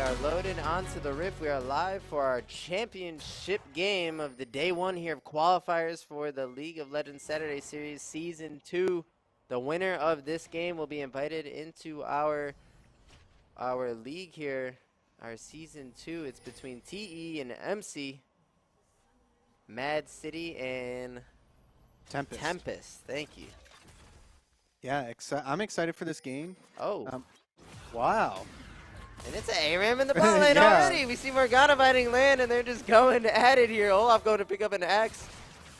are loaded onto the Rift. We are live for our championship game of the day one here of qualifiers for the League of Legends Saturday Series Season 2. The winner of this game will be invited into our league here, our Season 2. It's between TE and MC, Mad City and Tempest. Thank you. Yeah, I'm excited for this game. Oh. Wow. And it's an ARAM in the bot lane already. We see Morgana biting land, and they're just going at it here. Olaf going to pick up an axe.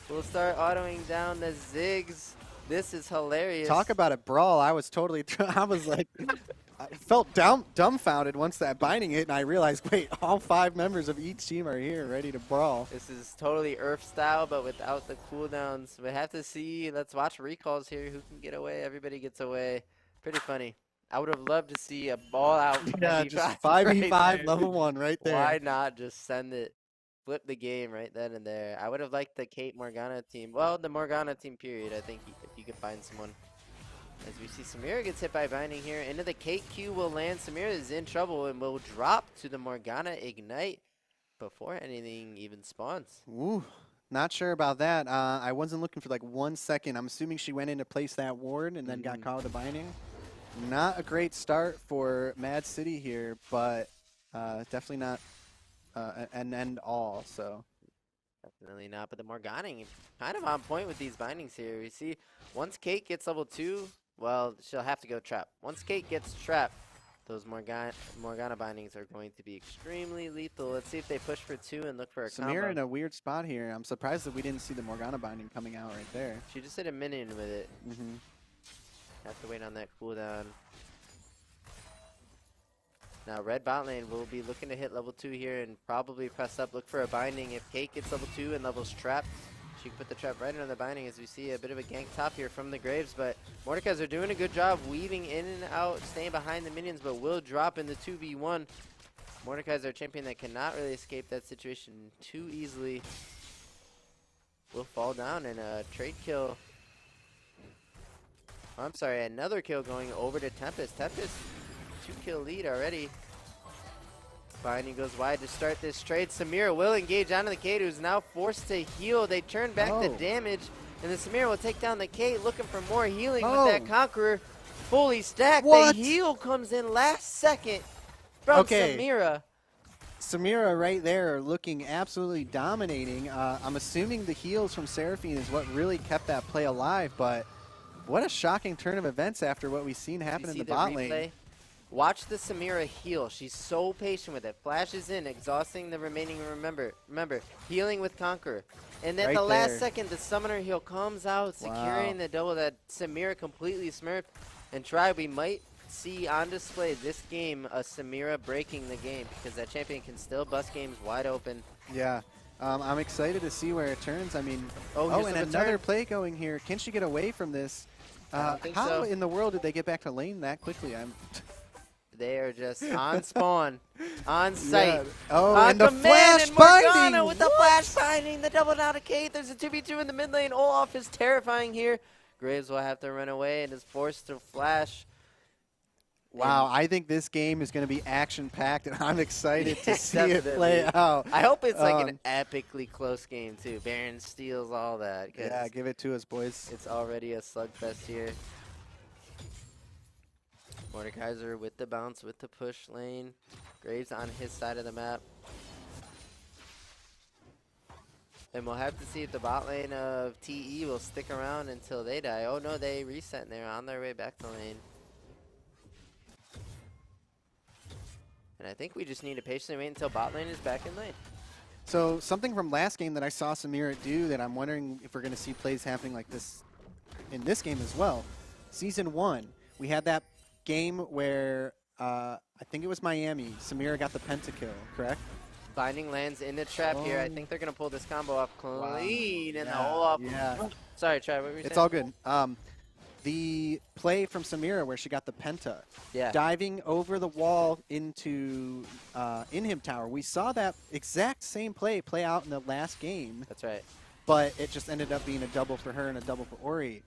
We'll start autoing down the Ziggs. This is hilarious. Talk about a brawl. I was totally, I was like, I felt dumbfounded once that binding hit, and I realized, wait, all 5 members of each team are here ready to brawl. This is totally Earth style, but without the cooldowns. We have to see. Let's watch recalls here. Who can get away? Everybody gets away. Pretty funny. I would have loved to see a ball out. Yeah, just 5v5 right level 1 right there. Why not just send it, flip the game right then and there? I would have liked the Kate Morgana team. Well, the Morgana team period. I think if you could find someone. As we see Samira gets hit by binding here. Into the Kate Q will land. Samira is in trouble and will drop to the Morgana Ignite before anything even spawns. Ooh, not sure about that. I wasn't looking for like 1 second. I'm assuming she went in to place that ward and then got caught with the binding. Not a great start for Mad City here, but definitely not an end all. So definitely not. But the Morgana kind of on point with these bindings here. We see once Kate gets level 2, well, she'll have to go trap. Once Kate gets trapped, those Morgana bindings are going to be extremely lethal. Let's see if they push for 2 and look for a combo. Samira in a weird spot here. I'm surprised that we didn't see the Morgana binding coming out right there. She just hit a minion with it. Have to wait on that cooldown. Now red bot lane will be looking to hit level 2 here and probably press up, look for a binding. If Kate gets level 2 and levels trapped, she can put the trap right under the binding as we see a bit of a gank top here from the Graves. But Mordekaiser are doing a good job weaving in and out, staying behind the minions, but will drop in the 2v1. Mordekaiser are a champion that cannot really escape that situation too easily. Will fall down and a trade kill. I'm sorry, another kill going over to Tempest. Tempest, 2-kill lead already. Binding goes wide to start this trade. Samira will engage onto the Kate, who's now forced to heal. They turn back the damage, and the Samira will take down the Kate, looking for more healing with that Conqueror fully stacked. What? The heal comes in last second from Samira. Samira right there looking absolutely dominating. I'm assuming the heals from Seraphine is what really kept that play alive, but what a shocking turn of events after what we've seen happen in the bot lane. Watch the Samira heal. She's so patient with it. Flashes in, exhausting the remaining. Remember, healing with Conqueror. And then right the last there. second, the Summoner heal comes out, securing the double that Samira completely smurfed. And we might see on display this game a Samira breaking the game because that champion can still bust games wide open. Yeah. I'm excited to see where it turns. I mean, and another play going here. Can she get away from this? How in the world did they get back to lane that quickly? They are just on spawn, on site. Yeah. And the flash binding! With the flash binding, the double down to Kate. There's a 2v2 in the mid lane. Olaf is terrifying here. Graves will have to run away and is forced to flash. Wow, I think this game is going to be action-packed, and I'm excited to see it play out. I hope it's like an epically close game, too. Baron steals all that. Yeah, give it to us, boys. It's already a slugfest here. Mordekaiser with the bounce, with the push lane. Graves on his side of the map. And we'll have to see if the bot lane of TE will stick around until they die. Oh, no, they reset, and they're on their way back to lane. And I think we just need to patiently wait until bot lane is back in lane. So something from last game that I saw Samira do that I'm wondering if we're going to see plays happening like this in this game as well. Season 1, we had that game where I think it was Miami. Samira got the pentakill, correct? Binding lands in the trap here. I think they're going to pull this combo off clean. And the whole up. Sorry, Trey, what were you saying? It's all good. The play from Samira where she got the penta, diving over the wall into In-Him Tower. We saw that exact same play out in the last game. That's right. But it just ended up being a double for her and a double for Ori.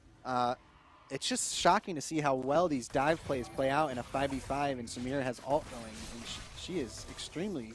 it's just shocking to see how well these dive plays play out in a 5v5, and Samira has ult going, and she is extremely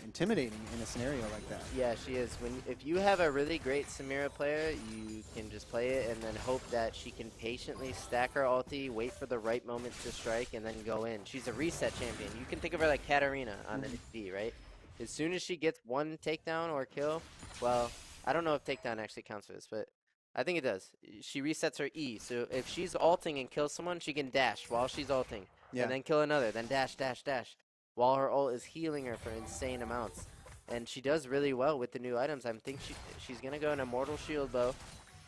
intimidating in a scenario like that. Yeah, she is. If you have a really great Samira player, you can just play it and then hope that she can patiently stack her ulti, wait for the right moment to strike, and then go in. She's a reset champion. You can think of her like Katarina on NXT, right? As soon as she gets one takedown or kill, well, I don't know if takedown actually counts for this, but I think it does. She resets her E, so if she's ulting and kills someone, she can dash while she's ulting, and then kill another, then dash, dash, dash, while her ult is healing her for insane amounts. And she does really well with the new items. I think she's going to go an Immortal Shield bow,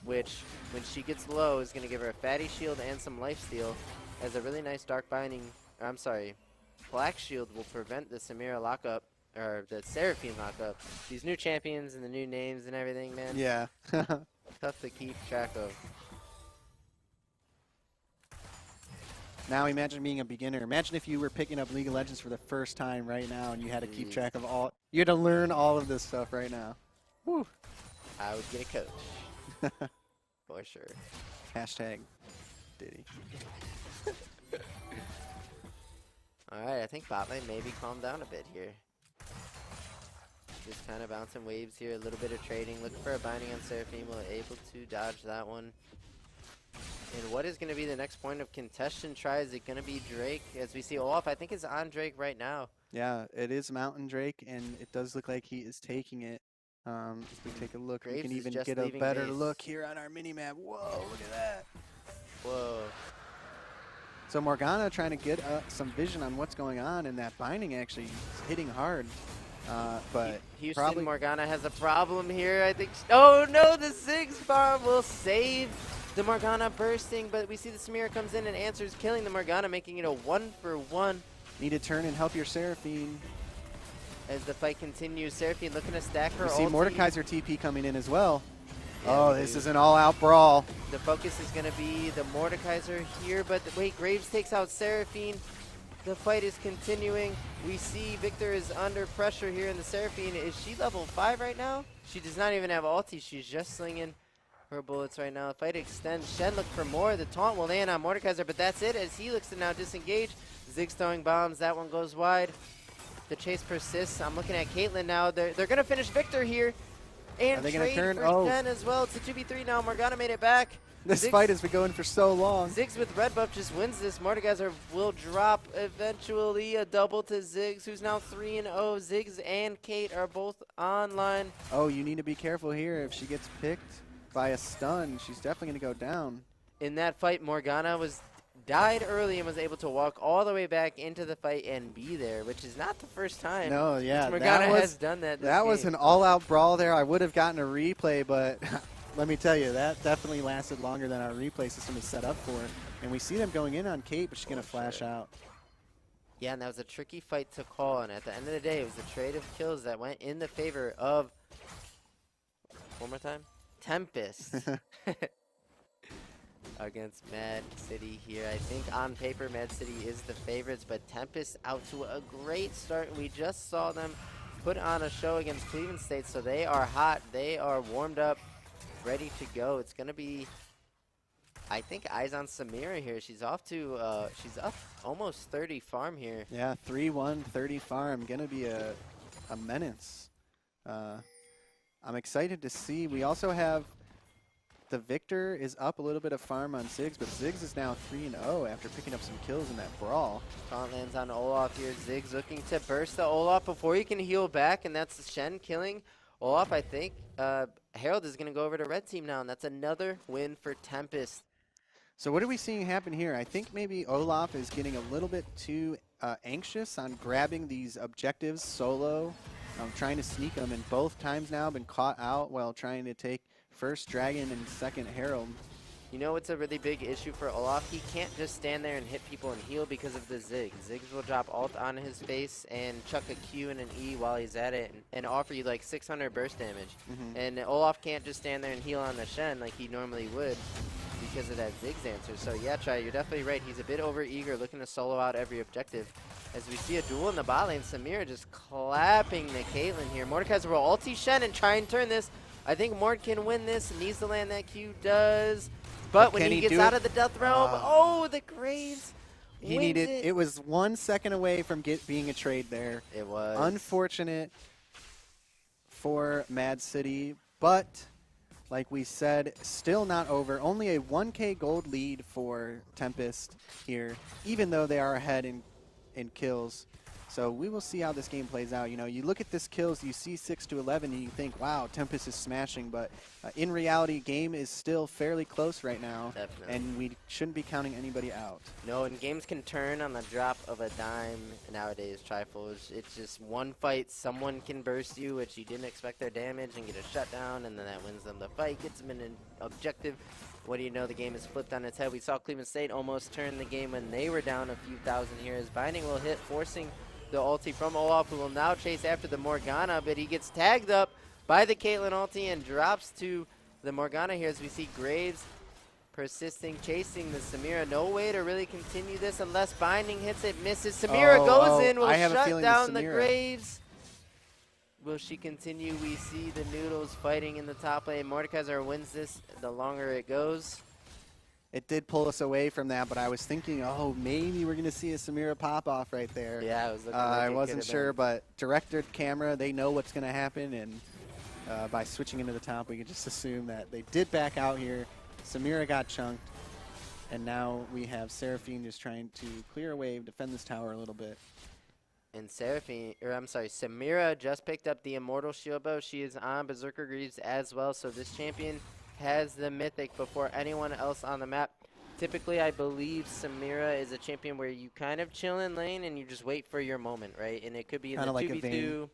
which, when she gets low, is going to give her a Fatty Shield and some lifesteal, as a really nice Dark Binding, I'm sorry, Black Shield will prevent the Samira lockup, or the Seraphine lockup. These new champions and the new names and everything, man. Yeah. Tough to keep track of. Now imagine being a beginner. Imagine if you were picking up League of Legends for the first time right now and you had to keep track of all. You had to learn all of this stuff right now. Woo. I would get a coach. For sure. Hashtag Diddy. Alright, I think bot lane maybe calmed down a bit here. Just kind of bouncing waves here, a little bit of trading. Looking for a binding on Seraphine. Will able to dodge that one. And what is going to be the next point of contention try? Is it going to be Drake? As we see Olaf, I think is on Drake right now. Yeah, it is Mountain Drake, and it does look like he is taking it. If we take a look, Graves we can even just get a leaving better base. look here on our minimap. Whoa, look at that. Whoa. So Morgana trying to get some vision on what's going on, and that binding actually is hitting hard. But Houston, probably Morgana has a problem here. I think. Oh no, the Ziggs farm will save the Morgana bursting, but we see the Samira comes in and answers, killing the Morgana, making it a 1-for-1. need to turn and help your Seraphine. As the fight continues, Seraphine looking to stack her We see ulti. Mordekaiser TP coming in as well. Yeah, oh, this is an all-out brawl. The focus is going to be the Mordekaiser here, but wait, Graves takes out Seraphine. The fight is continuing. We see Victor is under pressure here in the Seraphine. Is she level 5 right now? She does not even have ulti. She's just slinging her bullets right now. Fight extends. Shen look for more. The taunt will land on Mordekaiser, but that's it as he looks to now disengage. Ziggs throwing bombs. That one goes wide. The chase persists. I'm looking at Caitlyn now. They're going to finish Victor here. And Are they trade gonna turn? for Oh. Shen as well. It's a 2v3 now. Morgana made it back. This Ziggs- fight has been going for so long. Ziggs with red buff just wins this. Mordekaiser will drop eventually. A double to Ziggs, who's now 3-0. Ziggs and Kate are both online. Oh, you need to be careful here. If she gets picked by a stun, she's definitely going to go down. In that fight, Morgana died early and was able to walk all the way back into the fight and be there, which is not the first time. No, yeah, Morgana that was, has done that. That was an all-out brawl there. I would have gotten a replay, but let me tell you, that definitely lasted longer than our replay system is set up for. And we see them going in on Kate, but she's going to flash out. Yeah, and that was a tricky fight to call, and at the end of the day, it was a trade of kills that went in the favor of, one more time, Tempest. Against Mad City here. I think on paper Mad City is the favorites, but Tempest out to a great start. We just saw them put on a show against Cleveland State, so they are hot. They are warmed up, ready to go. It's going to be, I think, eyes on Samira here. She's off to, she's up almost 30 farm here. Yeah, 3-1, 30 farm. Going to be a menace. I'm excited to see. We also have the Victor is up a little bit of farm on Ziggs, but Ziggs is now 3-0 after picking up some kills in that brawl. Taunt lands on Olaf here. Ziggs looking to burst the Olaf before he can heal back, and that's Shen killing Olaf, I think. Harold is going to go over to red team now, and that's another win for Tempest. So what are we seeing happen here? I think maybe Olaf is getting a little bit too anxious on grabbing these objectives solo, trying to sneak them, and both times now been caught out while trying to take first Dragon and second Herald. You know what's a really big issue for Olaf? He can't just stand there and hit people and heal because of the Ziggs. Ziggs will drop ult on his face and chuck a Q and an E while he's at it and offer you like 600 burst damage. And Olaf can't just stand there and heal on the Shen like he normally would because of that Ziggs answer. So yeah, Try, you're definitely right. He's a bit over-eager, looking to solo out every objective. As we see a duel in the bot lane, Samira just clapping the Caitlyn here. Mordekaiser will ulti Shen and try and turn this. I think Mord can win this. Needs to land that Q. Does. But when can he he gets do out it? of the Death Realm, oh, the Graves He wins needed. it. It was 1 second away from being a trade there. It was. Unfortunate for Mad City, but like we said, still not over. Only a 1K gold lead for Tempest here, even though they are ahead in kills. So we will see how this game plays out. You know, you look at this kills, you see 6-11, and you think, wow, Tempest is smashing. But in reality, game is still fairly close right now. Definitely. And we shouldn't be counting anybody out. No, and games can turn on the drop of a dime nowadays, Trifolds. It's just one fight, someone can burst you, which you didn't expect their damage, and get a shutdown, and then that wins them the fight, gets them in an objective. What do you know, the game is flipped on its head. We saw Cleveland State almost turn the game when they were down a few thousand here, as Binding will hit, forcing the ulti from Olaf, who will now chase after the Morgana, but he gets tagged up by the Caitlyn ulti and drops to the Morgana here, as we see Graves persisting, chasing the Samira. No way to really continue this unless Binding hits it, misses. Samira goes in, will shut down the Graves. Will she continue? We see the Noodles fighting in the top lane. Mordekaiser wins this the longer it goes. It did pull us away from that, but I was thinking, oh, maybe we're going to see a Samira pop-off right there. Yeah, I was looking like I wasn't sure, but directed camera, they know what's going to happen, and by switching into the top, we can just assume that they did back out here. Samira got chunked, and now we have Seraphine just trying to clear a wave, defend this tower a little bit. And Samira just picked up the Immortal Shield bow. She is on Berserker Greaves as well, so this champion has the Mythic before anyone else on the map. Typically, I believe Samira is a champion where you kind of chill in lane and you just wait for your moment, right? And it could be in the like 2v2.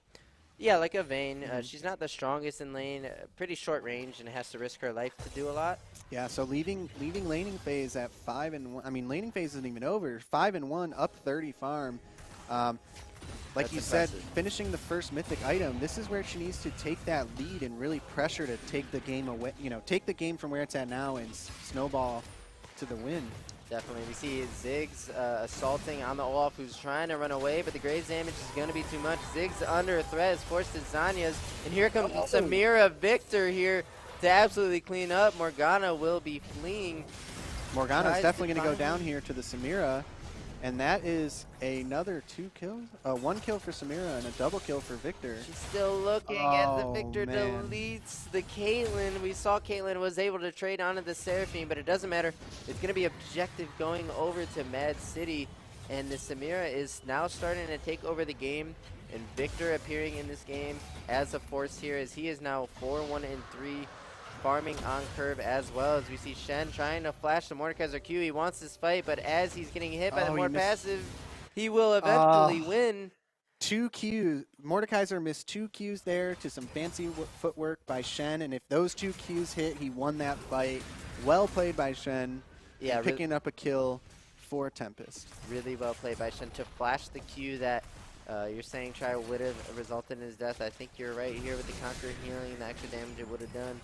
Yeah, like a Vayne. She's not the strongest in lane, pretty short range, and has to risk her life to do a lot. Yeah, so leaving laning phase at 5-1. I mean, laning phase isn't even over. 5-1, up 30 farm. Like you said, finishing the first mythic item, this is where she needs to take that lead and really pressure to take the game away. You know, take the game from where it's at now and snowball to the win. Definitely. We see Ziggs assaulting on the Olaf, who's trying to run away, but the Graves damage is going to be too much. Ziggs under a threat is forced to Zanya's, and here comes Samira Victor here to absolutely clean up. Morgana will be fleeing. Morgana's definitely going to go down here to the Samira, and that is another 2 kills. 1 kill for Samira and a double kill for Victor. She's still looking as the Victor deletes the Caitlyn. We saw Caitlyn was able to trade onto the Seraphine, but it doesn't matter. It's going to be objective going over to Mad City, and the Samira is now starting to take over the game, and Victor appearing in this game as a force here, as he is now 4-1-3. Farming on curve, as well as we see Shen trying to flash the Mordekaiser Q. He wants this fight, but as he's getting hit by the more passive, he will eventually win. 2 Qs. Mordekaiser missed 2 Qs there to some fancy footwork by Shen, and if those 2 Qs hit, he won that fight. Well played by Shen, picking up a kill for Tempest. Really well played by Shen to flash the Q that you're saying Tri would have resulted in his death. I think you're right here with the Conquer healing and the extra damage it would have done.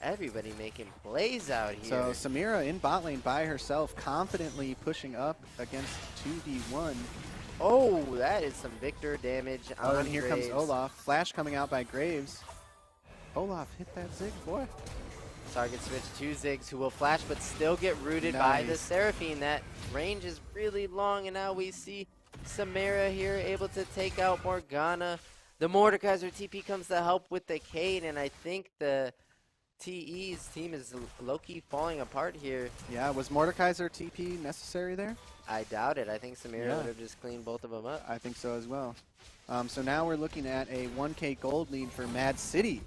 Everybody making plays out here. So Samira in bot lane by herself, confidently pushing up against 2v1. Oh, that is some Victor damage on and here Graves. comes Olaf. Flash coming out by Graves. Olaf hit that Zig, boy. Target switch to Ziggs, who will flash but still get rooted by the Seraphine. That range is really long, and now we see Samira here able to take out Morgana. The Mordekaiser TP comes to help with the Cade, and I think the TE's team is low-key falling apart here. Yeah, was Mordekaiser TP necessary there? I doubt it. I think Samira would have just cleaned both of them up. I think so as well. So now we're looking at a 1K gold lead for Mad City.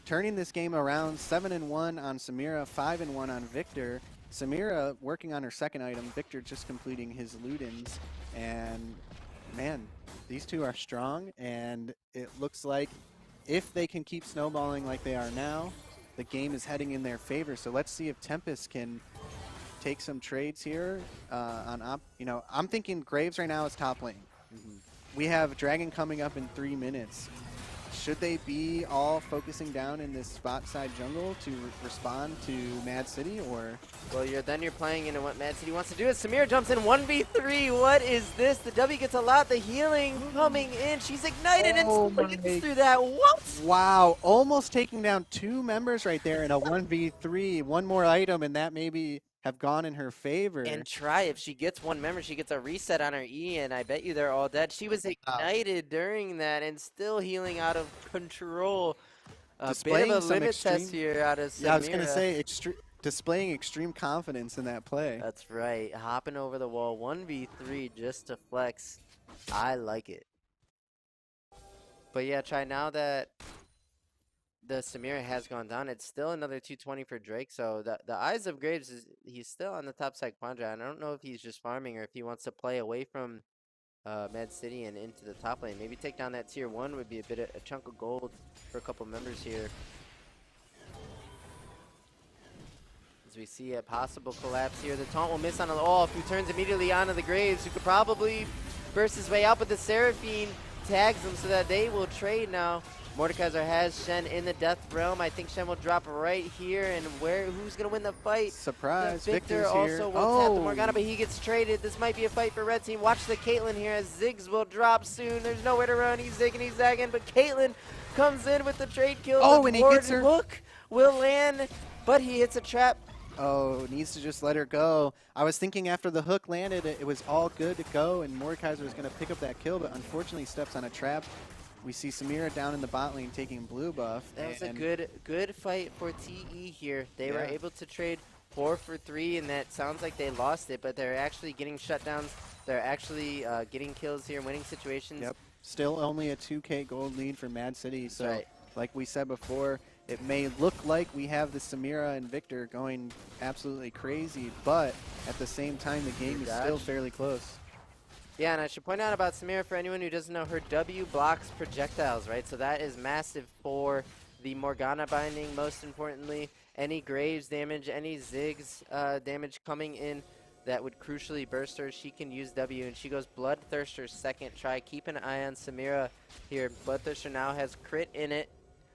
Turning this game around, 7-1 on Samira, 5-1 on Victor. Samira working on her second item, Victor just completing his Ludens. And man, these two are strong, and it looks like if they can keep snowballing like they are now, the game is heading in their favor. So let's see if Tempest can take some trades here. I'm thinking Graves right now is top lane. We have Dragon coming up in 3 minutes. should they be all focusing down in this spot side jungle to respond to Mad City, or? Well, you're playing into what Mad City wants to do. As Samira jumps in 1v3, what is this? The W gets a lot. The healing coming in. She's ignited and still gets through that. What? Wow, almost taking down 2 members right there in a 1v3. One more item, and that maybe have gone in her favor. And try, if she gets one member, she gets a reset on her E, and I bet you they're all dead. She was ignited during that and still healing out of control. A bit of a limit test here out of Samira. Yeah, I was going to say, displaying extreme confidence in that play. That's right. Hopping over the wall, 1v3 just to flex. I like it. But yeah, try now that the Samira has gone down, it's still another 220 for Drake. So the Eyes of Graves, he's still on the top side quadrant. I don't know if he's just farming or if he wants to play away from Mad City and into the top lane. Maybe take down that tier 1 would be a chunk of gold for a couple members here. As we see a possible collapse here. The taunt will miss on Olaf, who turns immediately onto the Graves, who could probably burst his way out, but the Seraphine tags them so that they will trade now. Mordekaiser has Shen in the Death Realm. I think Shen will drop right here, and who's going to win the fight? Surprise, the Victor Victor's here. Also will tap the Morgana, but he gets traded. This might be a fight for Red Team. Watch the Caitlyn here as Ziggs will drop soon. There's nowhere to run. He's zigging, he's zagging, but Caitlyn comes in with the trade kill. Oh, and he gets her. Hook will land, but he hits a trap. Oh, needs to just let her go. I was thinking after the hook landed, it was all good to go, and Mordekaiser was going to pick up that kill, but unfortunately steps on a trap. We see Samira down in the bot lane taking blue buff. That was a good fight for TE here. They were able to trade 4 for 3, and that sounds like they lost it, but they're actually getting shutdowns. They're actually getting kills here, winning situations. Yep. Still only a 2K gold lead for Mad City. So, like we said before, it may look like we have the Samira and Victor going absolutely crazy, but at the same time, the game is still fairly close. Yeah, and I should point out about Samira, for anyone who doesn't know, her W blocks projectiles, right? So that is massive for the Morgana binding, most importantly. Any Graves damage, any Ziggs damage coming in that would crucially burst her, she can use W, and she goes Bloodthirster second try. Keep an eye on Samira here. Bloodthirster now has crit in it,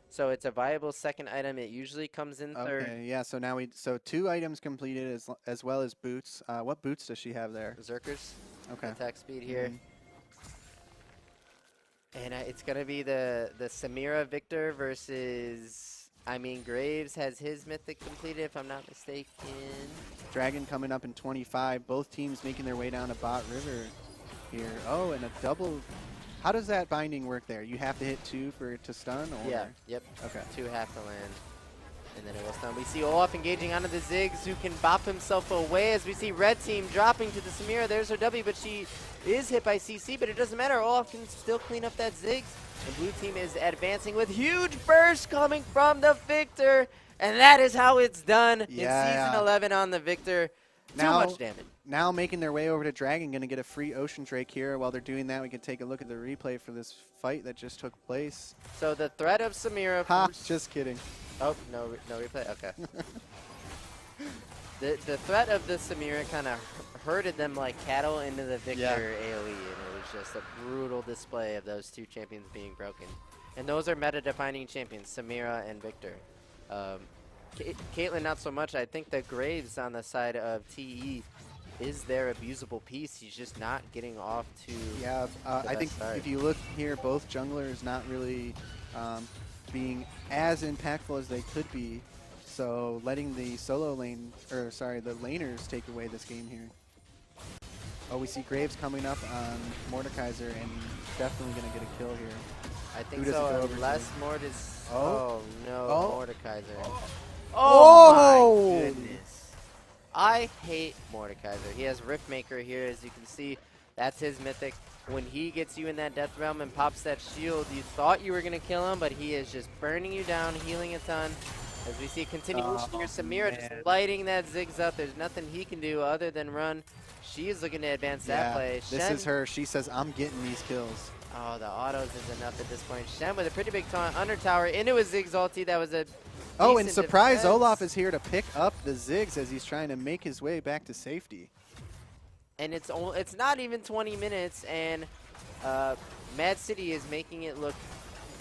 so it's a viable second item. It usually comes in third. Okay, yeah, so now so 2 items completed as well as boots. What boots does she have there? Berserkers. Okay. Attack speed here. And it's going to be the Samira Victor versus, I mean, Graves has his mythic completed, if I'm not mistaken. Dragon coming up in 25. Both teams making their way down to bot river here. Oh, and a double. How does that binding work there? You have to hit 2 for it to stun? Or? Yeah, yep. Okay. 2 have to land. And then it will stun. We see Olaf engaging onto the Ziggs, who can bop himself away as we see Red Team dropping to the Samira. There's her W, but she is hit by CC, but it doesn't matter. Olaf can still clean up that Ziggs. The blue team is advancing with huge burst coming from the Victor, and that is how it's done in Season 11 on the Victor. Too much damage. Now making their way over to Dragon, going to get a free Ocean Drake here. While they're doing that, we can take a look at the replay for this fight that just took place. So the threat of Samira... Ha, just kidding. Oh, no replay? Okay. the threat of the Samira kind of herded them like cattle into the Victor AoE, and it was just a brutal display of those 2 champions being broken. And those are meta-defining champions, Samira and Victor. Caitlyn, not so much. I think the Graves on the side of TE is their abusable piece. He's just not getting off to I think if you look here, both junglers not really being as impactful as they could be. So letting the solo lane, or sorry, the laners take away this game here. Oh, we see Graves coming up on Mordekaiser, and definitely going to get a kill here. I think so, unless Mortis... Oh, no, Mordekaiser. Oh, my goodness. I hate Mordekaiser. He has Riftmaker here, as you can see. That's his mythic. When he gets you in that Death Realm and pops that shield, you thought you were going to kill him, but he is just burning you down, healing a ton. As we see a continuation here, Samira just lighting that Ziggs up. There's nothing he can do other than run. She is looking to advance that play. This is her. She says, I'm getting these kills. Oh, the autos is enough at this point. Shen with a pretty big taunt under tower into a Ziggs ulti. That was a and surprise, defense. Olaf is here to pick up the Ziggs as he's trying to make his way back to safety. And it's not even 20 minutes, and Mad City is making it look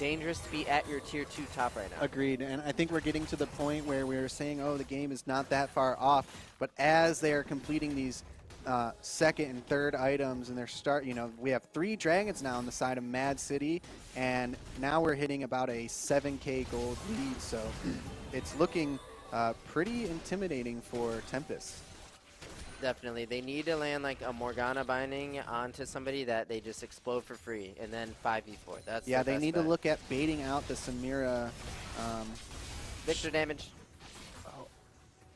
dangerous to be at your tier 2 top right now. Agreed, and I think we're getting to the point where we're saying, oh, the game is not that far off, but as they are completing these second and third items and we have 3 dragons now on the side of Mad City, and now we're hitting about a 7K gold lead, so it's looking pretty intimidating for Tempest. Definitely. They need to land like a Morgana binding onto somebody that they just explode for free, and then 5v4. That's Yeah, the they best need bet. to look at baiting out the Samira. Victor damage. Oh.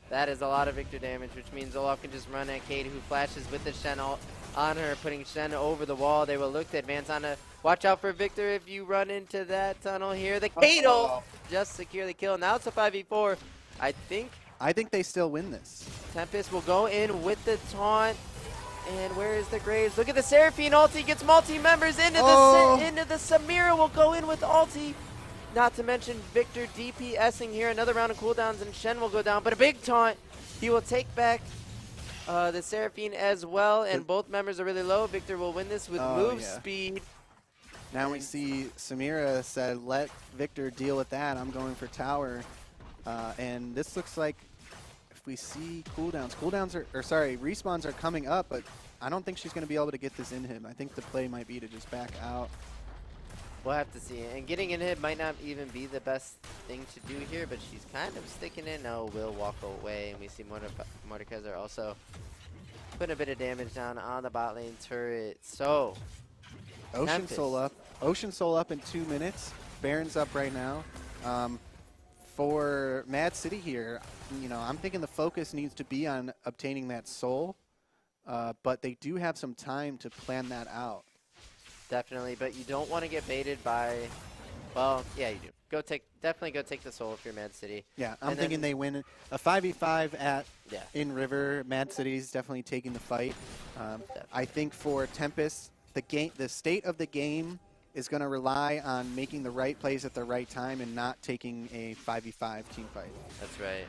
That is a lot of Victor damage, which means Olaf can just run at Kate, who flashes with the Shen on her, putting Shen over the wall. They will look to advance on a... Watch out for Victor if you run into that tunnel here. The Kate ult just secure the kill. Now it's a 5v4. I think they still win this. Tempest will go in with the taunt. And where is the Graves? Look at the Seraphine ulti. Gets multi-members into the Samira will go in with ulti. Not to mention Victor DPSing here. Another round of cooldowns and Shen will go down. But a big taunt. He will take back the Seraphine as well. And both members are really low. Victor will win this with move speed. Now we see Samira said, let Victor deal with that. I'm going for tower. And this looks like if we see respawns are coming up, but I don't think she's going to be able to get this in him. I think the play might be to just back out. We'll have to see. And getting in him might not even be the best thing to do here, but she's kind of sticking in. No, will walk away. And we see Mordekaiser also putting a bit of damage down on the bot lane turret. So, Ocean Soul up. Ocean Soul up in 2 minutes. Baron's up right now. For Mad City here, I'm thinking the focus needs to be on obtaining that soul, but they do have some time to plan that out. Definitely, but you don't want to get baited by, well, yeah, you do. Definitely go take the soul if you're Mad City. Yeah, I'm thinking they win a 5v5 in River. Mad City's definitely taking the fight. I think for Tempest, the state of the game is going to rely on making the right plays at the right time and not taking a 5v5 team fight. That's right.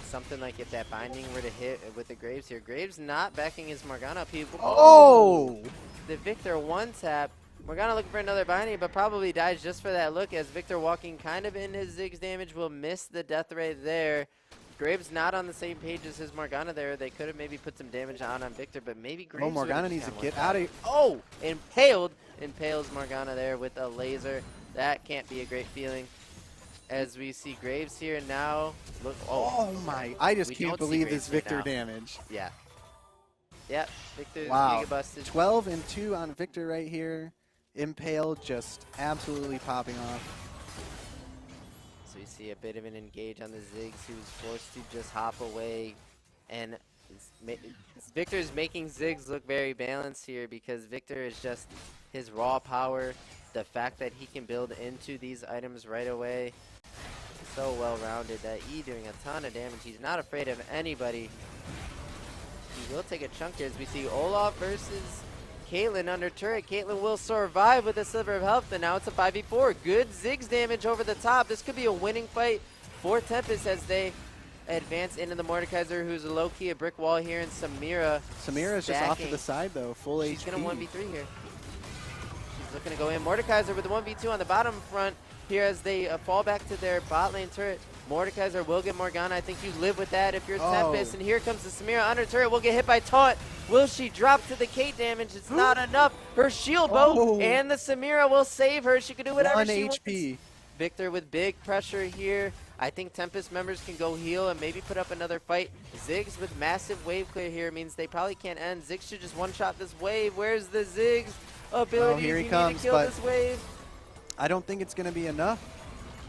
Something like if that binding were to hit with the Graves here. Graves not backing his Morgana people. Oh! The Victor one tap. Morgana looking for another binding, but probably dies just for that look as Victor walking kind of in his Ziggs damage will miss the death ray there. Graves not on the same page as his Morgana there. They could have maybe put some damage on Victor, but maybe Graves. Oh, Morgana needs to get out of here. Oh, impales Morgana there with a laser. That can't be a great feeling. As we see Graves here now. Look, oh my! I just can't believe this Victor damage. Yeah. Yep. Victor's wow. mega busted. 12 and 2 on Victor right here. Impale just absolutely popping off. So you see a bit of an engage on the Ziggs, who's forced to just hop away. And Victor's making Ziggs look very balanced here because Victor is just his raw power. The fact that he can build into these items right away. So well-rounded that E doing a ton of damage. He's not afraid of anybody. He will take a chunk here as we see Olaf versus Caitlyn under turret. Caitlyn will survive with a sliver of health, and now it's a 5v4. Good Ziggs damage over the top. This could be a winning fight for Tempest as they advance into the Mordekaiser, who's a low-key a brick wall here, and Samira. Samira's just off to the side, though, full HP. She's going to 1v3 here. She's looking to go in. Mordekaiser with the 1v2 on the bottom front here as they fall back to their bot lane turret. Mordekaiser will get Morgana. I think you live with that if you're Tempest. And here comes the Samira under turret. Will get hit by taunt. Will she drop to the Kate damage? It's not enough. Her shield bow and the Samira will save her. She can do whatever she wants. Victor with big pressure here. I think Tempest members can go heal and maybe put up another fight. Ziggs with massive wave clear here means they probably can't end. Ziggs should just one-shot this wave. Where's the Ziggs ability? Here he comes, to kill this wave. I don't think it's going to be enough.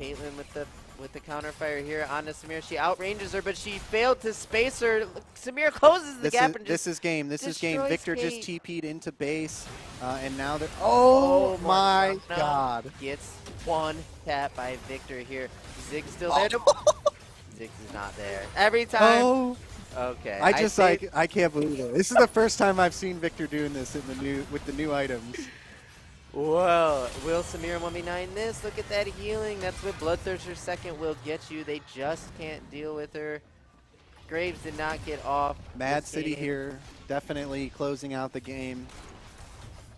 Caitlyn with the counterfire here on the Samira. She outranges her, but she failed to space her. Samira closes the gap and this is game. Victor Kate. just TP'd into base, and now they're... Oh, my God. Gets one tap by Victor here. Ziggs still there. Ziggs is not there. Every time. Oh. Okay. I can't believe it. This is the first time I've seen Victor doing this with the new items. Well, will Samira 1v9 this? Look at that healing. That's what Bloodthirster second will get you. They just can't deal with her. Graves did not get off. Mad City here, definitely closing out the game.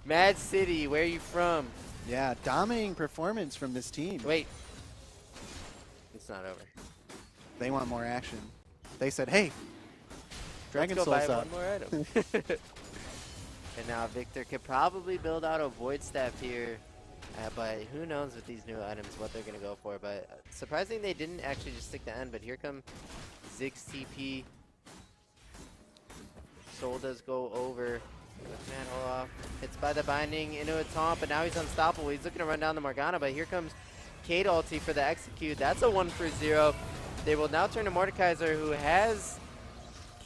Mad City, where are you from? Yeah, dominating performance from this team. Wait. It's not over. They want more action. They said, hey, Dragon Let's go Soul's buy up. one more item. And now Victor could probably build out a Void Staff here. But who knows with these new items what they're going to go for. But surprising they didn't actually just stick the end. But here come Zig's TP. Soul does go over. Man, Olaf hits by the binding into a taunt, but now he's unstoppable. He's looking to run down the Morgana, but here comes Kate ulti for the execute. That's a 1-for-0. They will now turn to Mordekaiser, who has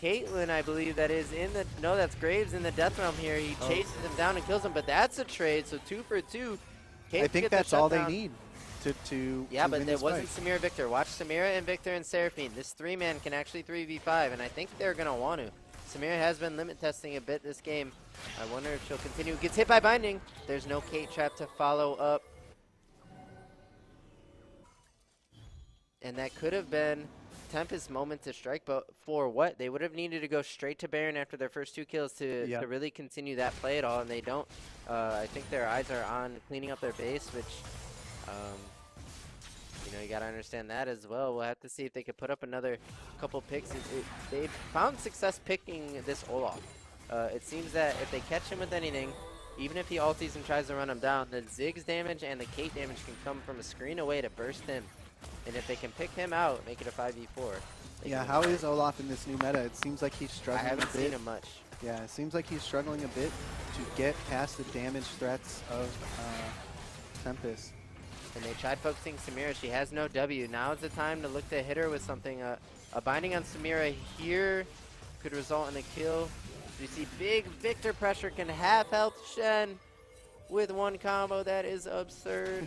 Caitlyn, I believe that is in the, no, that's Graves in the death realm here. He chases him down and kills him, but that's a trade, so 2 for 2. Kate I think that's all they need to yeah, but win it this wasn't fight. Samira Victor. Watch Samira and Victor and Seraphine. This 3-man can actually 3v5, and I think they're going to want to. Samira has been limit testing a bit this game. I wonder if she'll continue. Gets hit by binding. There's no Kate trap to follow up. And that could have been Tempest's moment to strike, but for what? They would have needed to go straight to Baron after their first 2 kills to really continue that play at all, and they don't. I think their eyes are on cleaning up their base, which, you know, you got to understand that as well. We'll have to see if they could put up another couple picks. They've found success picking this Olaf. It seems that if they catch him with anything, even if he ultis and tries to run him down, the Ziggs damage and the Kate damage can come from a screen away to burst him. And if they can pick him out, make it a 5v4. Yeah, how is Olaf in this new meta? It seems like he's struggling I haven't a bit. seen him much. Yeah, it seems like he's struggling a bit to get past the damage threats of Tempest. And they tried focusing Samira. She has no W. Now is the time to look to hit her with something. A binding on Samira here could result in a kill. You see big Victor pressure can half health Shen with one combo. That is absurd.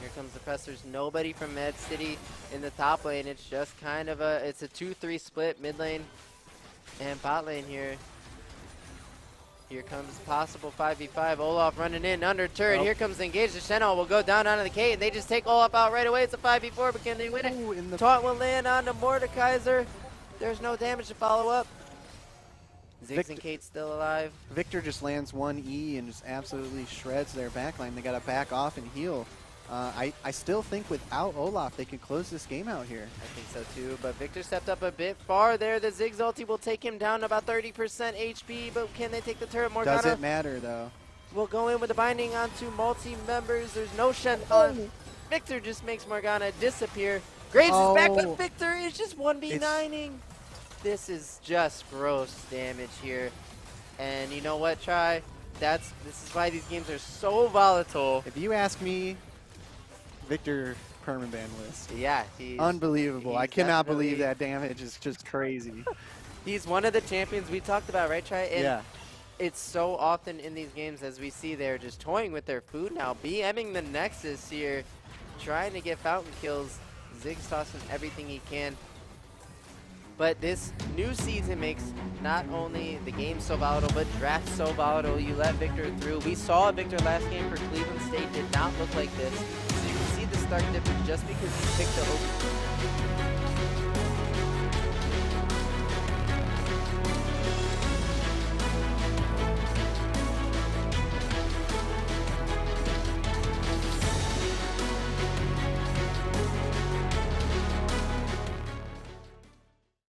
Here comes the press. There's nobody from Med City in the top lane. It's just kind of a, it's a 2-3 split mid lane and bot lane here. Here comes possible 5v5. Olaf running in under turret. Here comes the engage. The Shen'Al will go down onto the Kate, and they just take Olaf out right away. It's a 5v4, but can they win it? The taunt will land onto Mordekaiser. There's no damage to follow up. Ziggs and Kate still alive. Victor just lands one E and just absolutely shreds their backline. They got to back off and heal. I still think without Olaf, they can close this game out here. I think so too, but Victor stepped up a bit far there. The Ziggs ulti will take him down to about 30% HP, but can they take the turret? Morgana doesn't matter though. Will go in with the binding onto multi-members. There's no Shen. Victor just makes Morgana disappear. Graves is back, but Victor is just 1v9ing. This is just gross damage here. And you know what, Try? This is why these games are so volatile. If you ask me, Victor permaban list. Yeah, unbelievable. I cannot believe that damage is just crazy. He's one of the champions we talked about, right, Try? And yeah. It's so often in these games as we see they're just toying with their food now. BMing the Nexus here, trying to get fountain kills. Ziggs tossing everything he can. But this new season makes not only the game so volatile, but draft so volatile. You let Victor through. We saw Victor last game for Cleveland State did not look like this. So you can see the stark difference just because he picked the open.